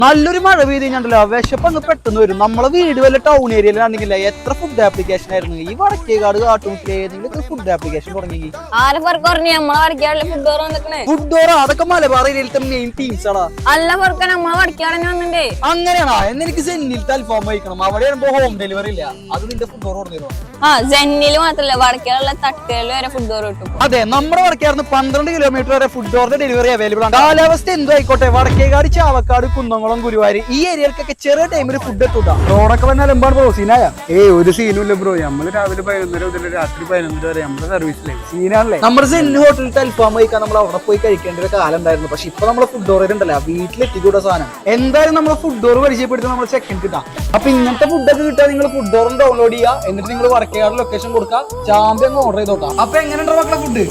നല്ലൊരു മഴ പെയ്ത് കഴിഞ്ഞാൽ വിശപ്പ് അങ്ങ് പെട്ടെന്ന് വരും. നമ്മളെ വീട് വല്ല ടൗൺ ഏരിയയിലാണെങ്കിലേ എത്ര ഫുഡ് ആപ്ലിക്കേഷൻ ആയിരുന്നു. ഈ വടക്കേകാട് കാട്ടുമുക്കിൽ ഏതെങ്കിലും ഫുഡ് ആപ്ലിക്കേഷൻ തുടങ്ങി ഫുഡ് ഡോറ അതൊക്കെ മലബാർ ഏരിയയിലത്തെ മെയിൻ ടീംസ് ആടാ. അങ്ങനെയാണോ? എന്നെനിക്ക് സെന്നിലത്തെ അൽഫാം കഴിക്കണം. അവിടെ ആകുമ്പോ ഹോം ഡെലിവറി ഇല്ല. അത് നിന്റെ ഫുഡ് ഡോർ കൊടുത്തിരുന്നു. അതെ, നമ്മുടെ വടക്കേർന്ന് 12 കിലോമീറ്റർ വരെ ഫുഡ് ഡോറിന്റെ ഡെലിവറി അവൈലബിൾ ആണ്. കാലാവസ്ഥ എന്തോ ആയിക്കോട്ടെ, വടക്കേകാട്, ചാവക്കാട്, കുന്നംകുളം, ഗുരുവായൂർ ഈ ഏരിയയിലേക്കൊക്കെ ചെറിയ ടൈമിൽ ഫുഡ് എത്തൂട്ടാ. റോഡൊക്കെ വന്നാൽ എമ്പാട് ബ്രോ സീനായ ഒരു സീനും ഇല്ല ബ്രോ. നമ്മള് രാവിലെ 11 മുതൽ രാത്രി 11 വരെ നമ്മുടെ സർവീസിലെ സീനാണല്ലേ. നമ്മുടെ സെന്നി ഹോട്ടലിൽ അൽഫാം കഴിക്കാൻ നമ്മൾ അവിടെ പോയി കഴിക്കേണ്ട ഒരു കാലം ഉണ്ടായിരുന്നു. പക്ഷെ ഇപ്പൊ നമ്മളെ ഫുഡ് ഡോർ ഉണ്ടല്ലോ, വീട്ടിലെത്തിക്കൂടെ സാധനം. എന്തായാലും നമ്മളെ ഫുഡ് ഡോർ പരിചയപ്പെടുത്തി നമ്മൾ സെക്കൻഡ് കിട്ടാം. അപ്പൊ ഇങ്ങനത്തെ ഫുഡൊക്കെ കിട്ടാൻ നിങ്ങൾ ഫുഡ് ഡോറും ഡൗൺലോഡ് ചെയ്യുക. എന്നിട്ട് നിങ്ങൾ വടക്കേകാട് ലൊക്കേഷൻ കൊടുക്കുക. ചാമ്പി അങ്ങ് ഓർഡർ ചെയ്തോക്കാം. അപ്പൊ എങ്ങനെയുണ്ടോ മക്കളെ ഫുഡ്?